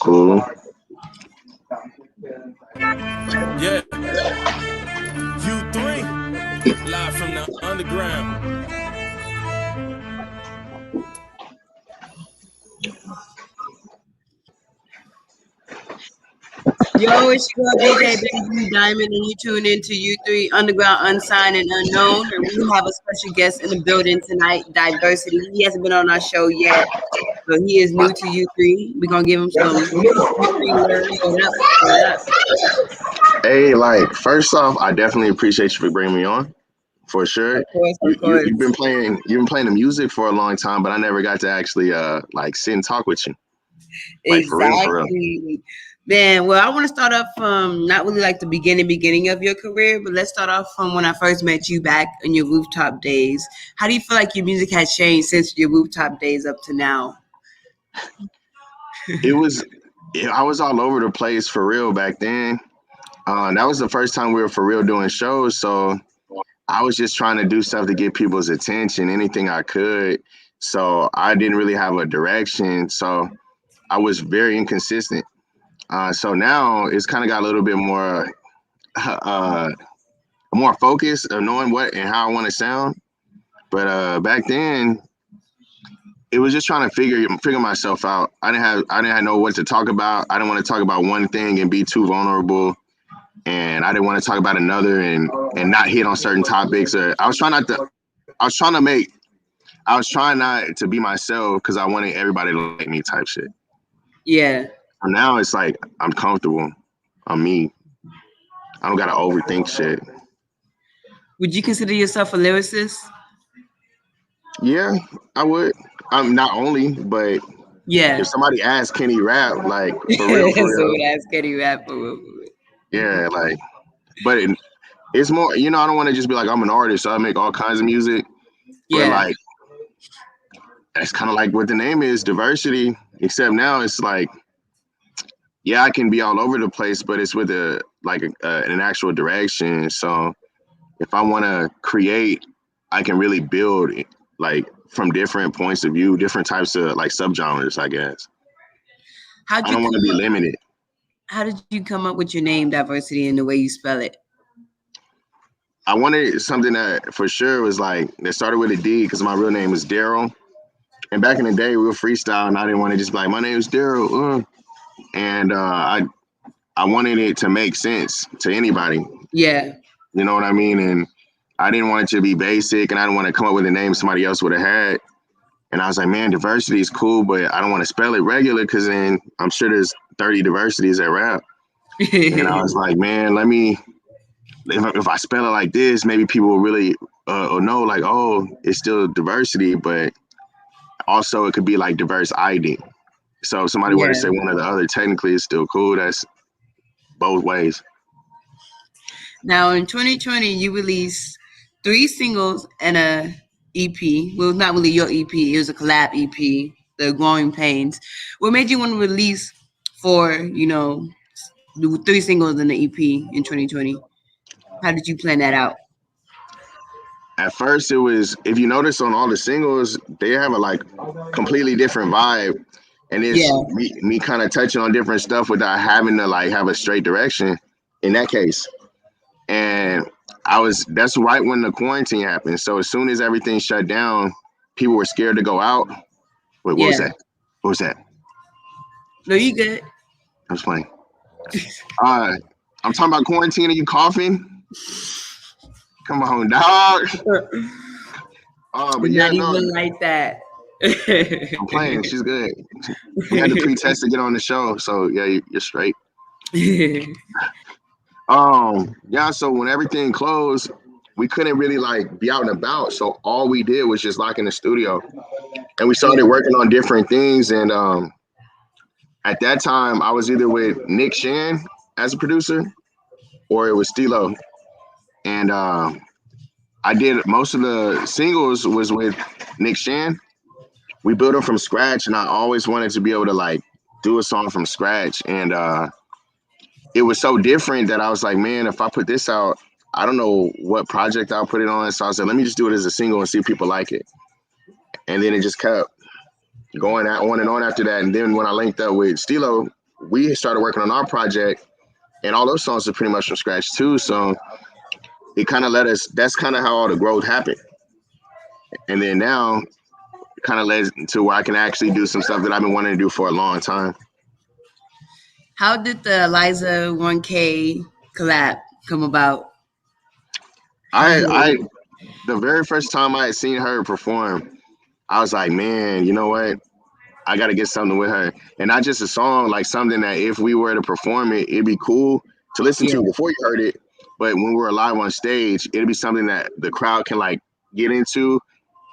Cool. Yeah. U3, live from the underground. Yo, it's your girl DJ Benjamin Diamond, and you tune into U3 Underground, Unsigned, and Unknown. And we have a special guest in the building tonight, DiversiD. He hasn't been on our show yet, so he is new to U3. We're gonna give him some U3 words. What up? Hey, like, first off, I definitely appreciate you for bringing me on, for sure. Of course. You've been playing the music for a long time, but I never got to actually like sit and talk with you. Like, Exactly. For real. Man, well, I want to start off from not really like the beginning of your career, but let's start off from when I first met you back in your rooftop days. How do you feel like your music has changed since your rooftop days up to now? I was all over the place for real back then. That was the first time we were for real doing shows, so I was just trying to do stuff to get people's attention, anything I could. So I didn't really have a direction, so I was very inconsistent. So now it's kind of got a little bit more focus of knowing what and how I want to sound. But back then, it was just trying to figure myself out. I didn't know what to talk about. I didn't want to talk about one thing and be too vulnerable, and I didn't want to talk about another and not hit on certain topics. I was trying not to be myself because I wanted everybody to like me type shit. Yeah. So now it's like I'm comfortable. I'm me. I don't gotta overthink shit. Would you consider yourself a lyricist? Yeah, I would. I'm not only, but yeah. If somebody asks, can he rap? Like for real. Someone asks, can he rap? For real. Yeah, like, but it's more. I don't want to just be like I'm an artist, so I make all kinds of music. Yeah. But like, that's kind of like what the name is, DiversiD. Except now it's like, yeah, I can be all over the place, but it's with an actual direction. So if I want to create, I can really build like from different points of view, different types of like subgenres, I guess. I don't want to be limited. How did you come up with your name, DiversiD, and the way you spell it? I wanted something that for sure was like, that started with a D because my real name is Daryl. And back in the day, we were freestyle, and I didn't want to just be like, my name is Daryl. And I wanted it to make sense to anybody. Yeah. You know what I mean? And I didn't want it to be basic, and I didn't want to come up with a name somebody else would have had. And I was like, man, DiversiD is cool, but I don't want to spell it regular because then I'm sure there's 30 DiversiDs that rap. And I was like, man, if I spell it like this, maybe people will really know, like, oh, it's still DiversiD, but also it could be like diverse ID. So if somebody were to say one or the other, technically it's still cool. That's both ways. Now in 2020, you released 3 singles and a EP. Well, not really your EP. It was a collab EP, The Growing Pains. What made you want to release the 3 singles and the EP in 2020? How did you plan that out? At first, it was, if you notice on all the singles, they have a like completely different vibe. And it's me kind of touching on different stuff without having to like have a straight direction in that case. And that's right when the quarantine happened. So as soon as everything shut down, people were scared to go out. Wait, what was that? What was that? No, you good. I was playing. I'm talking about quarantine. Are you coughing? Come on, dog. But not even like that. I'm playing. She's good. We had to pre-test to get on the show, so yeah, you're straight. So when everything closed, we couldn't really like be out and about. So all we did was just lock in the studio, and we started working on different things. And at that time, I was either with Nick Shan as a producer, or it was Stilo. And I did most of the singles was with Nick Shan. We built them from scratch, and I always wanted to be able to like do a song from scratch. And it was so different that I was like, man, if I put this out, I don't know what project I'll put it on. So I said, let me just do it as a single and see if people like it. And then it just kept going on and on after that. And then when I linked up with Stilo, we started working on our project, and all those songs are pretty much from scratch too. So it kind of let us. That's kind of how all the growth happened. And then now, it kind of led to where I can actually do some stuff that I've been wanting to do for a long time. How did the Eliza 1K collab come about? I the very first time I had seen her perform, I was like, man, you know what? I got to get something with her, and not just a song, like something that if we were to perform it, it'd be cool to listen to before you heard it. But when we're live on stage, it'd be something that the crowd can like get into.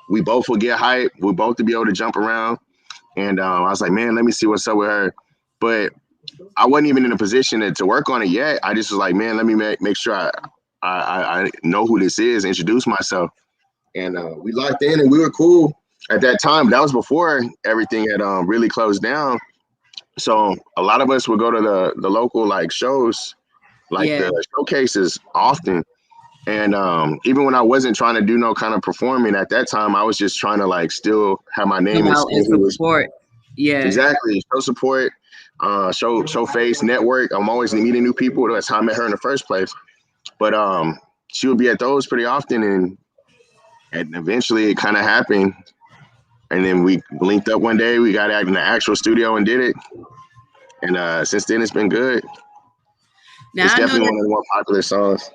We both will get hyped. We'll both be able to jump around. And I was like, man, let me see what's up with her. But I wasn't even in a position to work on it yet. I just was like, man, let me make sure I know who this is, introduce myself. And we locked in and we were cool at that time. But that was before everything had really closed down. So a lot of us would go to the local like shows, like the showcases often. And even when I wasn't trying to do no kind of performing at that time, I was just trying to like still have my name and support. Yeah, exactly. Show support, show face, network. I'm always meeting new people. That's how I met her in the first place. But she would be at those pretty often, and eventually it kind of happened. And then we linked up one day. We got out in the actual studio and did it. And since then, it's been good. Now, it's definitely one of the more popular songs.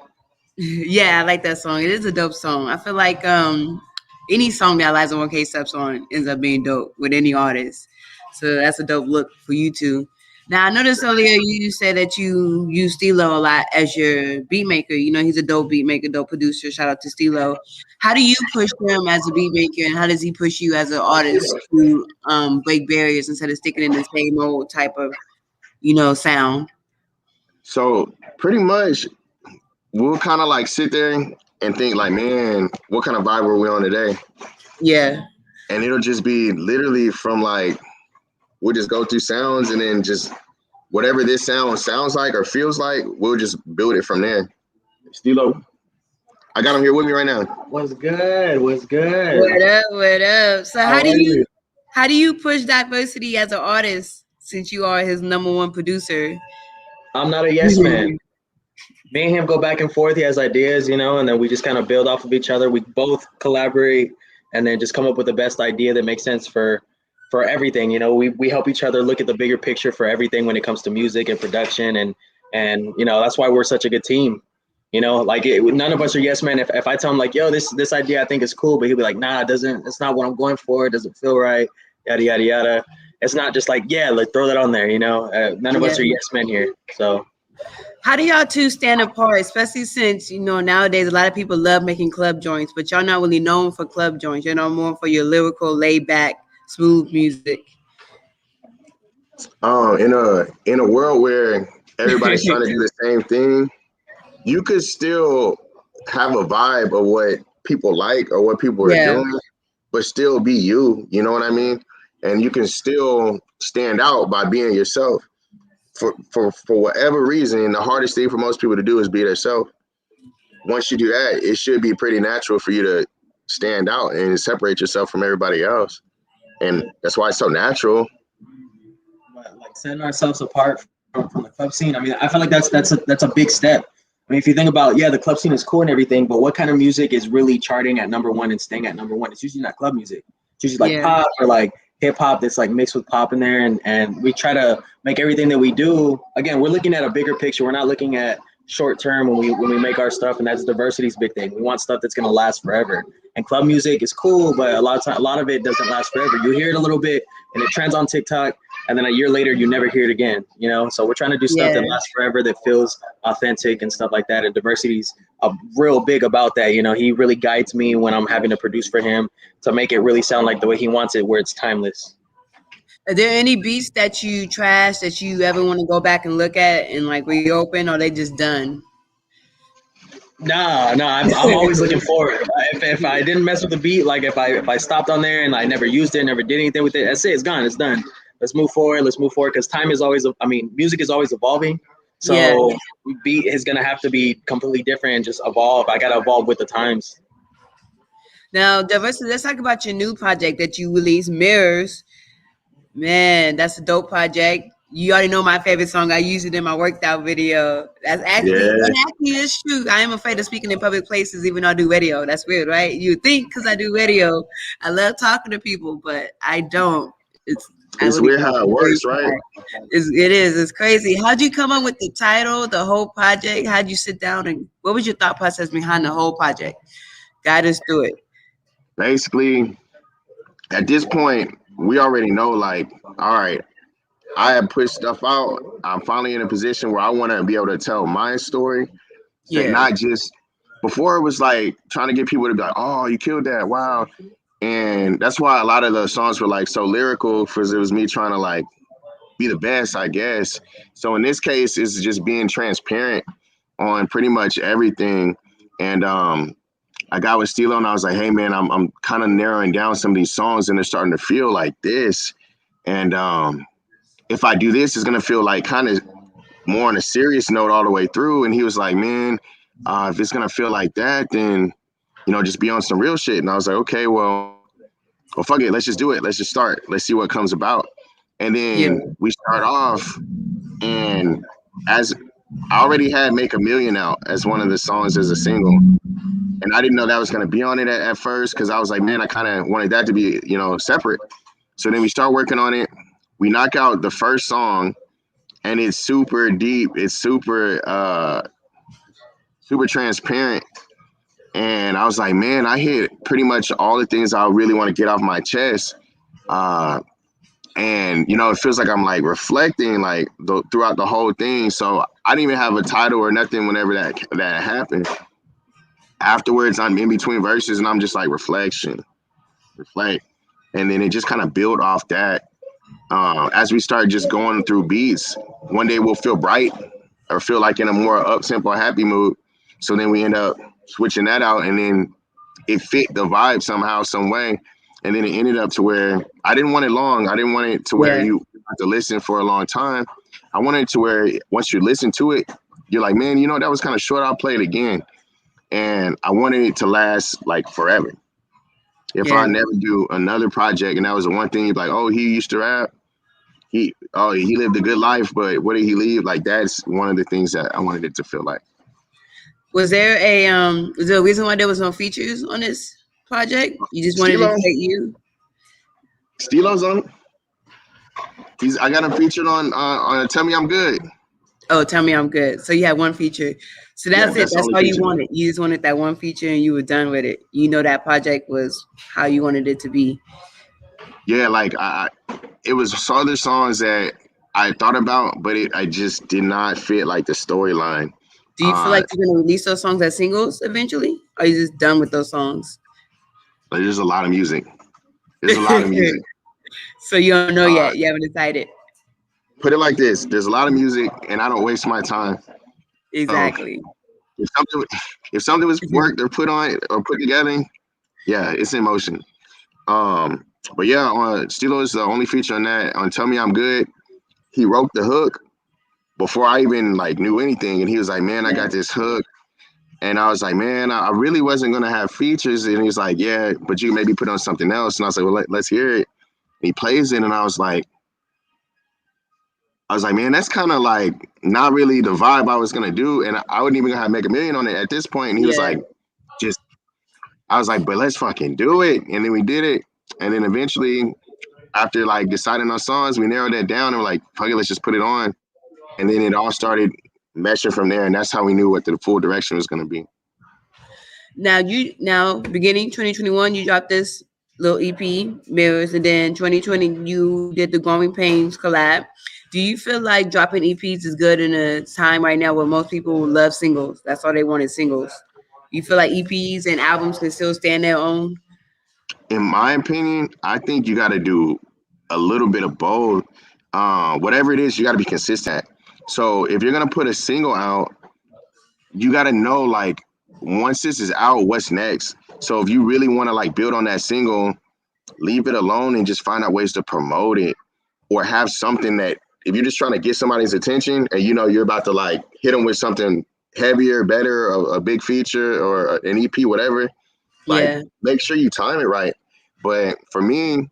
Yeah, I like that song. It is a dope song. I feel like any song that Eliza 1K steps on ends up being dope with any artist. So that's a dope look for you two. Now, I noticed earlier you said that you use Stilo a lot as your beat maker. You know, he's a dope beat maker, dope producer. Shout out to Stilo. How do you push him as a beat maker, and how does he push you as an artist to break barriers instead of sticking in the same old type of, sound? So pretty much we'll kind of like sit there and think like, man, what kind of vibe were we on today? Yeah. And it'll just be literally from like, we'll just go through sounds and then just whatever this sound sounds like or feels like, we'll just build it from there. Stilo, I got him here with me right now. What's good? What's good? What up? What up? So how do you push diversity as an artist since you are his #1 producer? I'm not a yes man. Me and him go back and forth. He has ideas, and then we just kind of build off of each other. We both collaborate and then just come up with the best idea that makes sense for everything. We help each other look at the bigger picture for everything when it comes to music and production. And that's why we're such a good team. None of us are yes man. If I tell him like, yo, this idea I think is cool, but he'll be like, nah, it's not what I'm going for. It doesn't feel right. Yada, yada, yada. It's not just like, yeah, like throw that on there. None of us are yes men here. So. How do y'all two stand apart, especially since, nowadays a lot of people love making club joints, but y'all not really known for club joints. You're known more for your lyrical, laid back, smooth music. In a world where everybody's trying to do the same thing, you could still have a vibe of what people like or what people are doing, but still be you. You know what I mean? And you can still stand out by being yourself. For whatever reason, the hardest thing for most people to do is be themselves. Once you do that, it should be pretty natural for you to stand out and separate yourself from everybody else. And that's why it's so natural. Like setting ourselves apart from the club scene. I mean, I feel like that's a big step. I mean, if you think about, the club scene is cool and everything, but what kind of music is really charting at #1 and staying at #1? It's usually not club music. It's usually like pop or like hip hop that's like mixed with pop in there. And we try to make everything that we do, again, we're looking at a bigger picture. We're not looking at short term when we make our stuff, and that's diversity's big thing. We want stuff that's gonna last forever. And club music is cool, but a lot of it doesn't last forever. You hear it a little bit and it trends on TikTok, and then a year later you never hear it again. So we're trying to do stuff that lasts forever, that feels authentic and stuff like that. And diversity's real big about that. He really guides me when I'm having to produce for him to make it really sound like the way he wants it, where it's timeless. Are there any beats that you trash that you ever want to go back and look at and like reopen, or are they just done? No, I'm always looking forward. If I didn't mess with the beat, like if I stopped on there and I never used it, never did anything with it, that's it. It's gone. It's done. Let's move forward. Because music is always evolving. So beat is gonna have to be completely different and just evolve. I gotta evolve with the times. Now, DiversiD, let's talk about your new project that you released, Mirrors. Man, that's a dope project. You already know my favorite song. I use it in my worked out video. That's actually, Yeah, and actually it's true. I am afraid of speaking in public places, even though I do radio. That's weird, right? You would think because I do radio, I love talking to people, but I don't. I it's really weird don't. how it I'm very works, right? shy. It is. It's crazy. How'd you come up with the title, the whole project? How'd you sit down and what was your thought process behind the whole project? Guide us through it. Basically, at this point, we already know, like, all right, I have put stuff out. I'm finally in a position where I want to be able to tell my story, and Yeah. not just before it was like trying to get people to be like, oh, you killed that, wow. And that's why a lot of the songs were like so lyrical, because it was me trying to like be the best, I guess. So in this case, it's just being transparent on pretty much everything. And I got with Stilo and I was like, hey man, I'm kind of narrowing down some of these songs and they're starting to feel like this. And if I do this, it's gonna feel like kind of more on a serious note all the way through. And he was like, man, if it's gonna feel like that, then just be on some real shit. And I was like, okay, well, fuck it, let's just do it. Let's just start. Let's see what comes about. And Yeah. then we start off, and as I already had "Make a Million" out as one of the songs as a single, and I didn't know that was gonna be on it at first because I was like, man, I kind of wanted that to be separate. So then we start working on it. We knock out the first song, and it's super deep. It's super transparent. And I was like, man, I hit pretty much all the things I really want to get off my chest. And it feels like I'm like reflecting like throughout the whole thing. So I didn't even have a title or nothing whenever that happened. Afterwards, I'm in between verses and I'm just like reflect, and then it just kind of built off that. As we start just going through beats, one day we'll feel bright or feel like in a more up tempo, happy mood. So then we end up switching that out, and then it fit the vibe somehow, some way. And then it ended up to where I didn't want it long. I didn't want it to where you have to listen for a long time. I wanted it to where once you listen to it, you're like, man, that was kind of short. I'll play it again. And I wanted it to last like forever. If I never do another project, and that was the one thing, you're like, oh, he used to rap. He lived a good life, but what did he leave? Like, that's one of the things that I wanted it to feel like. Was there a reason why there was no features on this project? You just wanted to create you? Stilo's on it. I got him featured on Tell Me I'm Good. Oh, Tell Me I'm Good. So you had one feature. So that's it. That's all you wanted. You just wanted that one feature and you were done with it. That project was how you wanted it to be. Yeah, like it was other songs that I thought about, but I just did not fit like the storyline. Do you feel like you're gonna release those songs as singles eventually? Or are you just done with those songs? Like, there's a lot of music. There's a lot of music. So you don't know yet. You haven't decided. Put it like this: there's a lot of music, and I don't waste my time. Exactly. If something was worked or put on or put together, yeah, it's in motion. But yeah, Stilo is the only feature on that. On Tell Me I'm Good, he wrote the hook before I even like knew anything, and he was like, "Man, I got this hook," and I was like, "Man, I really wasn't gonna have features," and he's like, "Yeah, but you maybe put on something else," and I was like, "Well, let's hear it." And he plays it, and I was like, "Man, that's kind of like not really the vibe I was gonna do," and I wouldn't even have Make a Million on it at this point. And he was like, I was like, "But let's fucking do it," and then we did it, and then eventually, after like deciding on songs, we narrowed that down and we're like, "Fuck it, let's just put it on." And then it all started meshing from there, and that's how we knew what the full direction was going to be. Now, beginning 2021, you dropped this little EP, Mirrors, and then 2020, you did the Growing Pains collab. Do you feel like dropping EPs is good in a time right now where most people love singles? That's all they want is singles. You feel like EPs and albums can still stand their own? In my opinion, I think you got to do a little bit of both. Whatever it is, you got to be consistent. So if you're gonna put a single out, you got to know like once this is out, what's next. So if you really want to like build on that single, leave it alone and just find out ways to promote it, or have something that if you're just trying to get somebody's attention and you're about to like hit them with something heavier, better, a big feature or an EP, whatever. Like, make sure you time it right. But for me,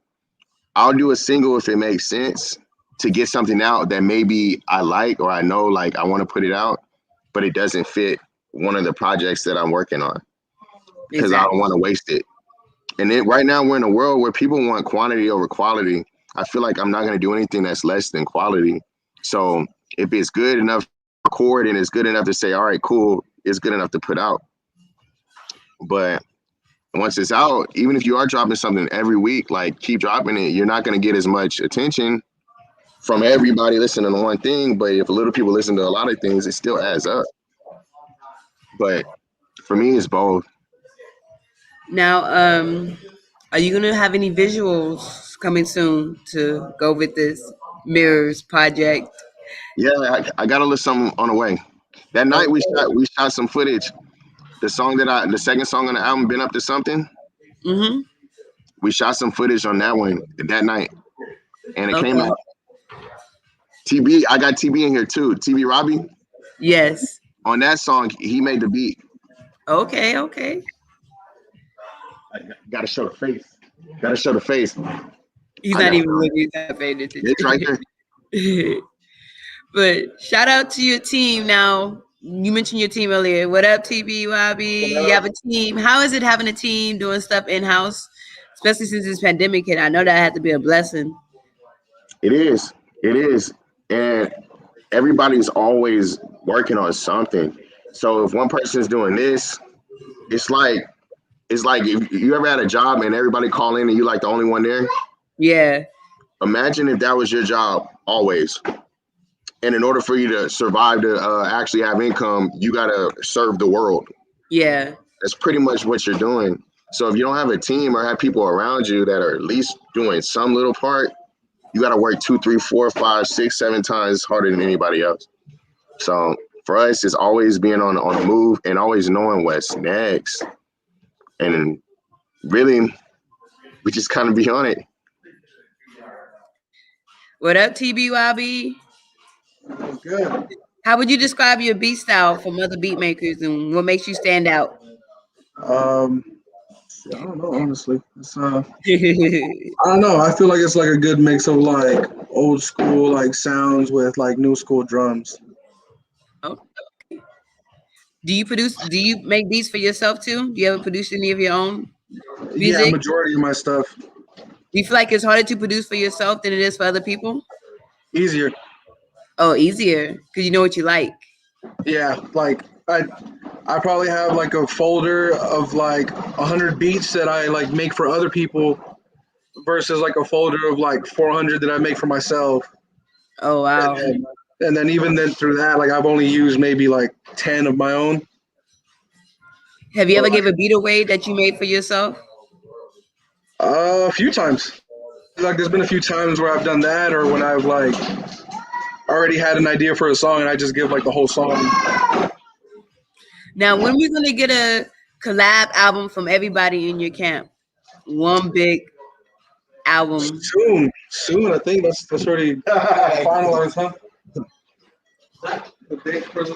I'll do a single if it makes sense. to get something out that maybe I like or I know like I want to put it out, but it doesn't fit one of the projects that I'm working on because I don't want to waste it. And then right now we're in a world where people want quantity over quality. I feel like I'm not going to do anything that's less than quality. So if it's good enough to record and it's good enough to say, all right, cool, it's good enough to put out. But once it's out, even if you are dropping something every week, like keep dropping it, you're not going to get as much attention from everybody listening to one thing. But if a little people listen to a lot of things, it still adds up. But for me, it's both. Now, are you gonna have any visuals coming soon to go with this Mirrors project? Yeah, I got a little something on the way. That night we shot some footage. The second song on the album, Been Up to Something. Mm-hmm. We shot some footage on that one that night, and it came out. TB, I got TB in here too. TB Robbie. Yes. On that song, he made the beat. Okay. Gotta show the face. Gotta show the face. He's not even looking at paying attention. It's right there. But shout out to your team. Now, you mentioned your team earlier. What up, TBYB? You have a team. How is it having a team doing stuff in-house, especially since this pandemic hit? I know that had to be a blessing. It is. And everybody's always working on something. So if one person's doing this, it's like if you ever had a job and everybody call in and you like the only one there. Yeah. Imagine if that was your job always. And in order for you to survive to actually have income, you gotta serve the world. Yeah. That's pretty much what you're doing. So if you don't have a team or have people around you that are at least doing some little part, you gotta work 2, 3, 4, 5, 6, 7 times harder than anybody else. So for us, it's always being on the move and always knowing what's next. And really, we just kind of be on it. What up, TBYB? Good. How would you describe your beat style from other beat makers, and what makes you stand out? I don't know, honestly. It's I don't know. I feel like it's like a good mix of like old school like sounds with like new school drums. Okay. Do you make beats for yourself too? Do you ever produce any of your own music? Yeah, majority of my stuff. Do you feel like it's harder to produce for yourself than it is for other people? Easier. Oh, easier because you know what you like. Yeah, like I probably have like a folder of like 100 beats that I like make for other people versus like a folder of like 400 that I make for myself. Oh wow. And then even then through that, like I've only used maybe like 10 of my own. Have you ever gave a beat away that you made for yourself? A few times. Like there's been a few times where I've done that, or when I've like already had an idea for a song and I just give like the whole song. Now, when we're gonna get a collab album from everybody in your camp? One big album. Soon. I think that's already finalized, huh? The date for She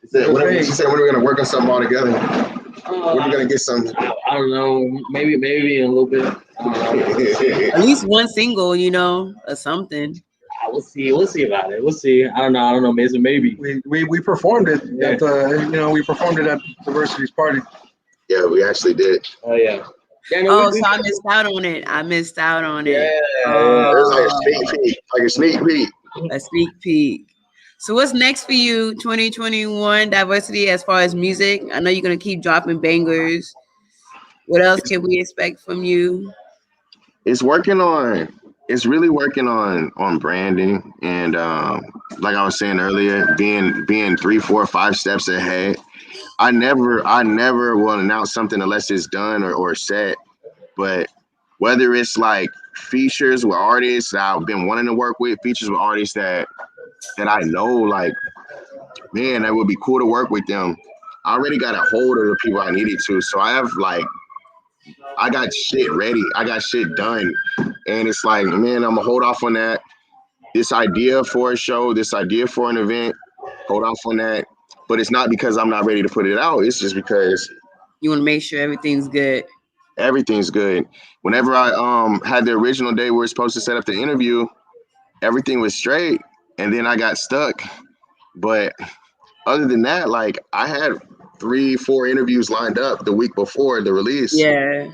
said, when are we gonna work on something all together? When are we gonna get something? I don't know. Maybe in a little bit. At least one single, or something. We'll see about it. We'll see. I don't know. Maybe. We performed it at we performed it at DiversiD's party. Yeah, we actually did. Oh yeah. So I missed out on it. Yeah. It was like a sneak peek. A sneak peek. So what's next for you, 2021 DiversiD, as far as music? I know you're gonna keep dropping bangers. What else can we expect from you? It's really working on branding and like I was saying earlier, being 3, 4, 5 steps ahead. I never will announce something unless it's done or set. But whether it's like features with artists that I've been wanting to work with, features with artists that I know, like, man, that would be cool to work with them. I already got a hold of the people I needed to. So I got shit ready. I got shit done. And it's like, man, I'm gonna hold off on that. This idea for a show, this idea for an event, hold off on that. But it's not because I'm not ready to put it out. It's just because you want to make sure everything's good. Everything's good. Whenever I had the original day we were supposed to set up the interview, everything was straight, and then I got stuck. But other than that, like I had 3, 4 interviews lined up the week before the release, Yeah.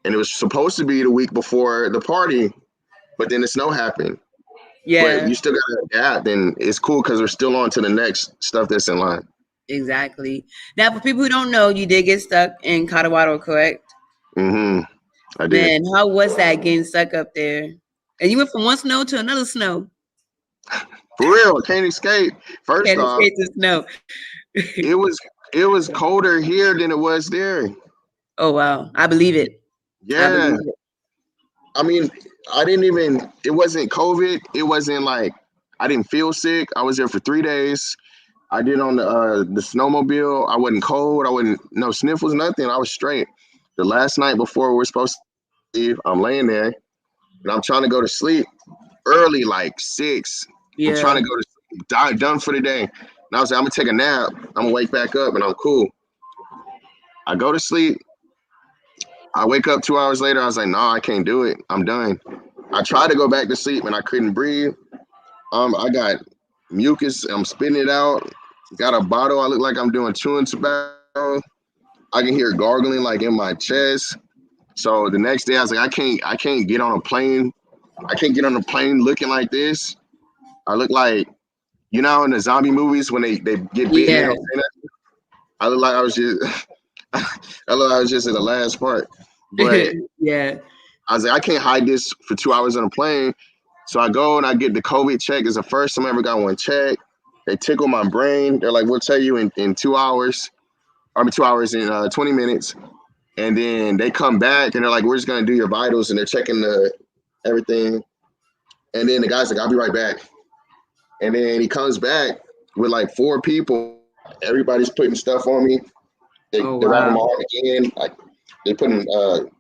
and it was supposed to be the week before the party, but then the snow happened. But Yeah. you still gotta adapt, and it's cool because we're still on to the next stuff that's in line. Exactly. Now, for people who don't know, you did get stuck in Colorado, correct? I did. Man, how was that getting stuck up there? And you went from one snow to another snow. For real, can't escape. First Can't off, escape the snow. it was colder here than it was there. Oh wow, I believe it. I Yeah, believe it. I mean, I didn't even. It wasn't COVID. It wasn't like I didn't feel sick. I was there for 3 days. I did on the snowmobile. I wasn't cold. I wasn't no sniffles, nothing. I was straight. The last night before we were supposed to leave, I'm laying there and I'm trying to go to sleep early, like 6. I'm trying Yeah. to go to sleep, done for the day. And I was like, I'm gonna take a nap. I'm gonna wake back up and I'm cool. I go to sleep. I wake up 2 hours later. I was like, no, I can't do it. I'm done. I tried to go back to sleep and I couldn't breathe. I got mucus. I'm spitting it out. Got a bottle. I look like I'm doing chewing tobacco. I can hear it gargling like in my chest. So the next day I was like, I can't get on a plane. I can't get on a plane looking like this. I look like, you know, in the zombie movies when they get bitten, they Yeah. don't say nothing. I look like I was just I look like I was just in the last part. But Yeah. I was like, I can't hide this for 2 hours on a plane. So I go and I get the COVID check. It's the first time I ever got one check. They tickle my brain. They're like, we'll tell you in 2 hours. I mean, 2 hours and 20 minutes. And then they come back and they're like, we're just going to do your vitals. And they're checking the everything. And then the guy's like, I'll be right back. And then he comes back with like 4 people. Everybody's putting stuff on me. Oh They're wrapping my wow. arm again. Like they putting,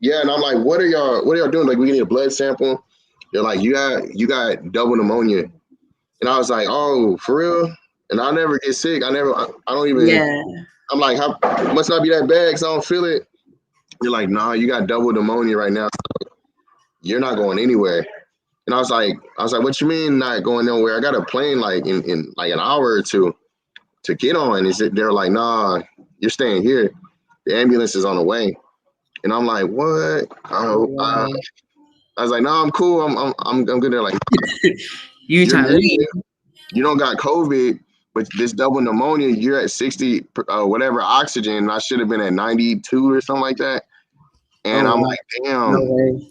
yeah. And I'm like, what are y'all doing? Like, we need a blood sample. They're like, you got double pneumonia. And I was like, oh, for real? And I never get sick. I don't even, Yeah. I'm like, how must not be that bad because I don't feel it. You're like, nah, you got double pneumonia right now. You're not going anywhere. And I was like, what you mean not going nowhere? I got a plane like in like an hour or two to get on. Is it? They're like, nah, you're staying here. The ambulance is on the way. And I'm like, what? Wow. I was like, no, I'm cool. I'm good. They're like, You you're trying to leave? negative. You don't got COVID, but this double pneumonia, you're at 60 whatever oxygen. And I should have been at 92 or something like that. And Oh I'm wow. like, No damn. way.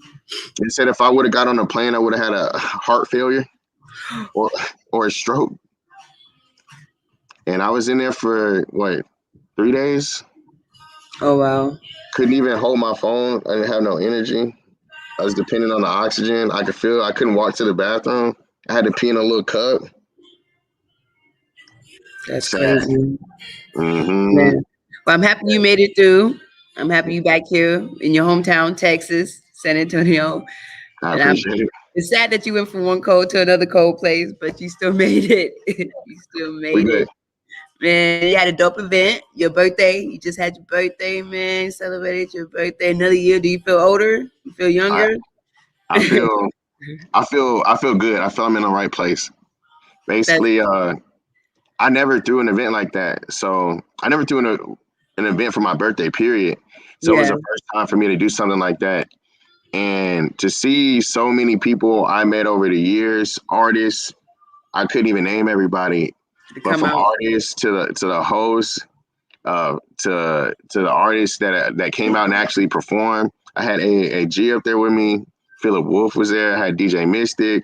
They said if I would have got on a plane, I would have had a heart failure or a stroke. And I was in there for what, 3 days? Oh wow. Couldn't even hold my phone. I didn't have no energy. I was dependent on the oxygen. I couldn't walk to the bathroom. I had to pee in a little cup. That's Sad. crazy. Mm-hmm. Man. Well, I'm happy you made it through. I'm happy you back here in your hometown, Texas, San Antonio. I And appreciate it. it's sad that you went from one cold to another cold place, but you still made it. You still We made good. it. Man, you had a dope event. Your birthday. You just had your birthday, man. You celebrated your birthday. Another year. Do you feel older? You feel younger? I feel good. I feel I'm in the right place. That's Basically, I never threw an event like that. So I never threw an event for my birthday, period. So it was yeah. the first time for me to do something like that. And to see so many people I met over the years, artists, I couldn't even name everybody, To but come from out. artists to the hosts, to the artists that came out and actually performed. I had AAG up there with me. Philip Wolf was there. I had DJ Mystic,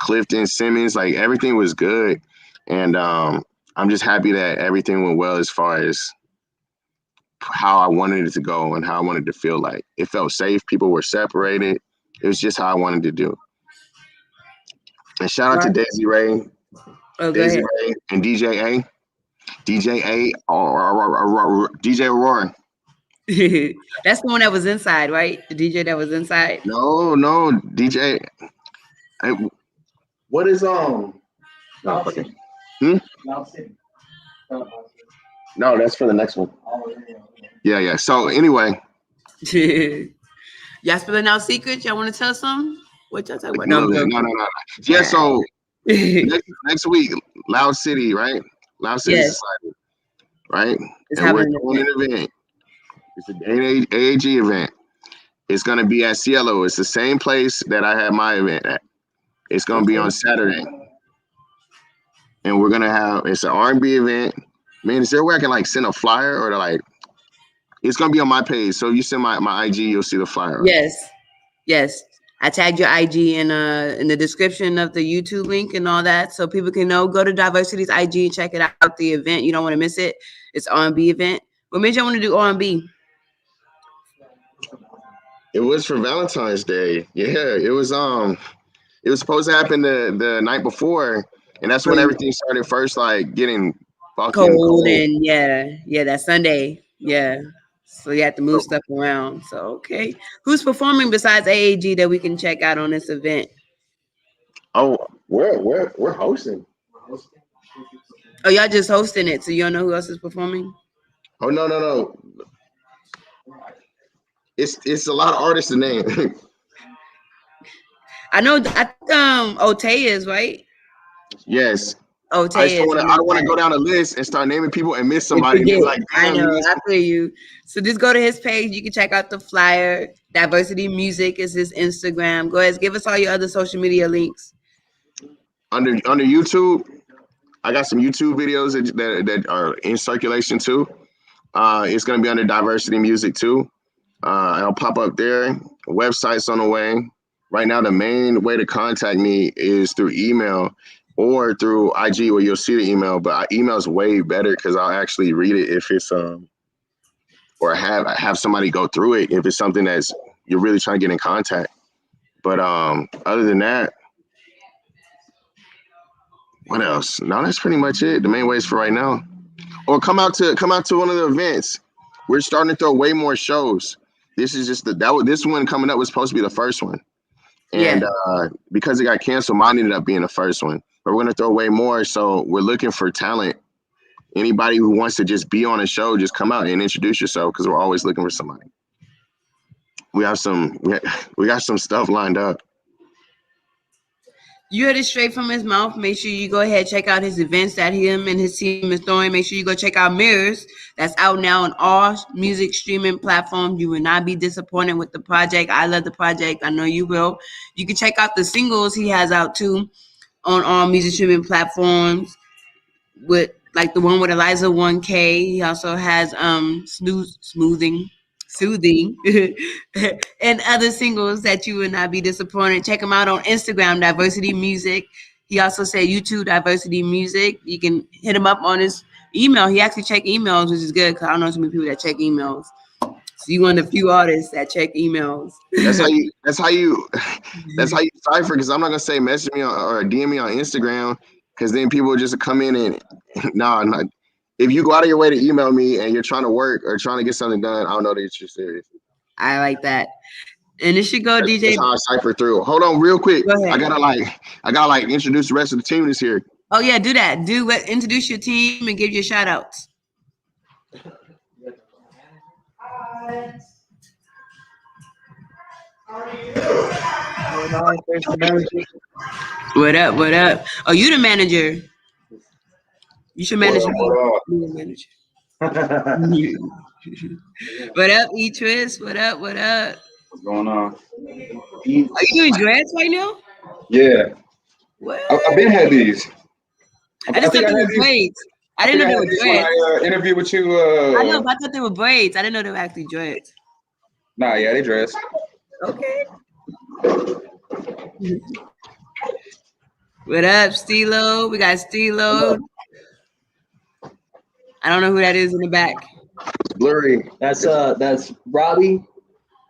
Clifton Simmons. Like everything was good, and I'm just happy that everything went well as far as how I wanted it to go and how I wanted to feel like. It felt safe. People were separated. It was just how I wanted to do. And shout out to Right. Daisy Ray, Oh, go Daisy ahead. Ray, and or DJ Aurora. That's the one that was inside, right? The DJ that was inside. No, DJ. What is No, fucking. No, that's for the next one. Yeah. So anyway, Y'all spilling out secrets? Y'all want to tell some? What y'all talking about? A No, little bit. I'm No. Yeah, so next week, Loud City, right? Loud City Yes. Society, right? It's And we're happening. doing an event. It's an AAG event. It's gonna be at Cielo. It's the same place that I had my event at. It's gonna be on Saturday. And we're gonna have it's an R&B event. Man, is there a way I can like send a flyer or like it's gonna be on my page. So if you send my IG, you'll see the flyer. Yes. I tagged your IG in the description of the YouTube link and all that, so people can know. Go to DiversiD's IG and check it out. The event, you don't want to miss it. It's R&B event. What made you want to do R&B? It was for Valentine's Day. Yeah, it was supposed to happen the night before, and that's when everything started first like getting fucking cold. And yeah, that Sunday. Yeah. So you have to move stuff around. So okay. Who's performing besides AAG that we can check out on this event? Oh, we're hosting. Oh, y'all just hosting it, so you don't know who else is performing? Oh no. It's a lot of artists to name. I Otay is, right? Yes. Otay I don't want to go down a list and start naming people and miss somebody. And like, I know, I feel you. So just go to his page. You can check out the flyer. DiversiD Music is his Instagram. Go ahead, give us all your other social media links. Under YouTube, I got some YouTube videos that are in circulation too. It's gonna be under DiversiD Music too. I'll pop up there. Website's on the way. Right now, the main way to contact me is through email or through IG, where you'll see the email. But email is way better because I'll actually read it if it's or have somebody go through it if it's something that's you're really trying to get in contact. But other than that, what else? No, that's pretty much it. The main ways for right now. Or come out to one of the events. We're starting to throw way more shows. This is just this one coming up was supposed to be the first one. And because it got canceled, mine ended up being the first one. But we're gonna throw way more. So we're looking for talent. Anybody who wants to just be on a show, just come out and introduce yourself because we're always looking for somebody. We got some stuff lined up. You heard it straight from his mouth. Make sure you go ahead, check out his events that him and his team is throwing. Make sure you go check out Mirrors. That's out now on all music streaming platforms. You will not be disappointed with the project. I love the project. I know you will. You can check out the singles he has out too on all music streaming platforms, with like the one with Eliza 1K. He also has Soothing, and other singles that you would not be disappointed. Check him out on Instagram, DiversiD Music. He also said YouTube, DiversiD Music. You can hit him up on his email. He actually check emails, which is good because I don't know too many people that check emails. So you one of the few artists that check emails. That's how you cipher. Because I'm not gonna say message me or DM me on Instagram because then people just come in and no. If you go out of your way to email me and you're trying to work or trying to get something done, I don't know that you're serious. I like that. And it should go, DJ. That's how I cipher through. Hold on real quick. Go ahead. I gotta introduce the rest of the team that's here. Oh yeah, do that. Introduce your team and give your shout outs. What up? Oh, you the manager. You should manage the manager. What up, E-Twist? What up? What's going on? Are you doing dreads right now? Yeah. What? I've been had these. I just thought they were braids. I didn't know they were dreads. When I interviewed with you. I know, but I thought they were braids. I didn't know they were actually dreads. Nah, yeah, they dress. Okay. What up, Stilo? We got Stilo. I don't know who that is in the back. Blurry. That's Robbie.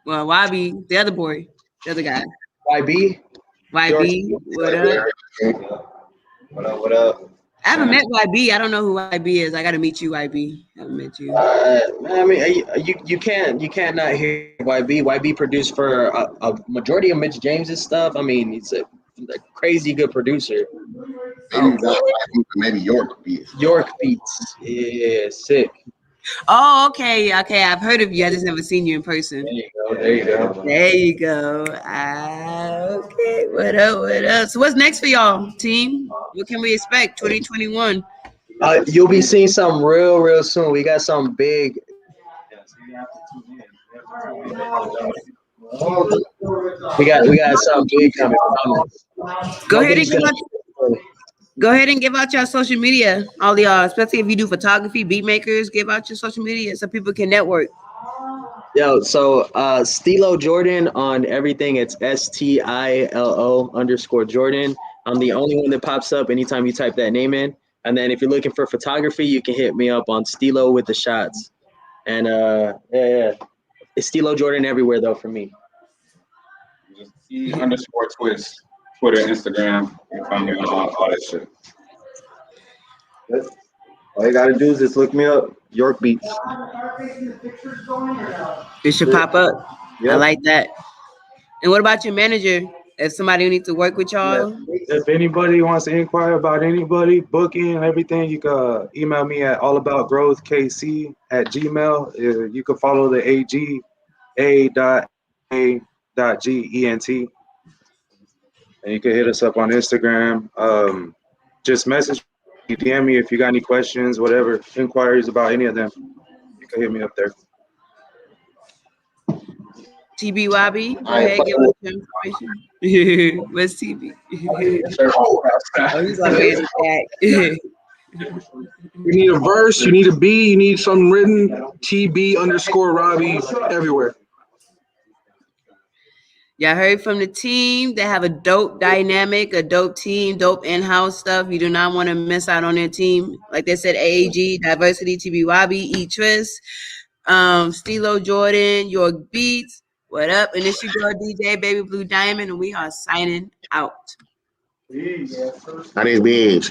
Well, YB, the other boy, the other guy. YB. What up? What up? I haven't met YB. I don't know who YB is. I got to meet you, YB. I haven't met you. I mean, you can't not hear YB. YB produced for a majority of Mitch James's stuff. I mean, he's a crazy good producer. Maybe York Beats. York Beats. Yeah, sick. Oh, okay. I've heard of you. I just never seen you in person. There you go. There you go. There you go. Okay. What up? What up? So what's next for y'all, team? What can we expect? 2021. You'll be seeing something real soon. We got something big. We got something big coming. Go ahead and give out your social media, all y'all, especially if you do photography, beat makers. Give out your social media so people can network. Yo, so Stilo Jordan on everything. It's STILO_Jordan. I'm the only one that pops up anytime you type that name in. And then if you're looking for photography, you can hit me up on Stilo with the shots. And yeah. It's Stilo Jordan everywhere though for me. Just E_twist, Twitter, Instagram. You find me on all that shit. All you gotta do is just look me up, York Beats. It should pop up. Yep. I like that. And what about your manager? If somebody needs to work with y'all, If anybody wants to inquire about anybody, booking, everything, you can email me at allaboutgrowthkc@gmail. You can follow the AGA.A.Gent. And you can hit us up on Instagram. Just message me, DM me if you got any questions, whatever, inquiries about any of them. You can hit me up there. TBYB, go ahead, give us your information. What's TB? Oh, he's always back. You need a verse, you need a beat, you need something written. TB_Robbie everywhere. Y'all heard from the team. They have a dope dynamic, a dope team, dope in-house stuff. You do not want to miss out on their team. Like they said, AAG, DiversiD, TBYB, E-Twist, Stilo Jordan, York Beats. What up? And it's your girl DJ Baby Blue Diamond, and we are signing out. That is big.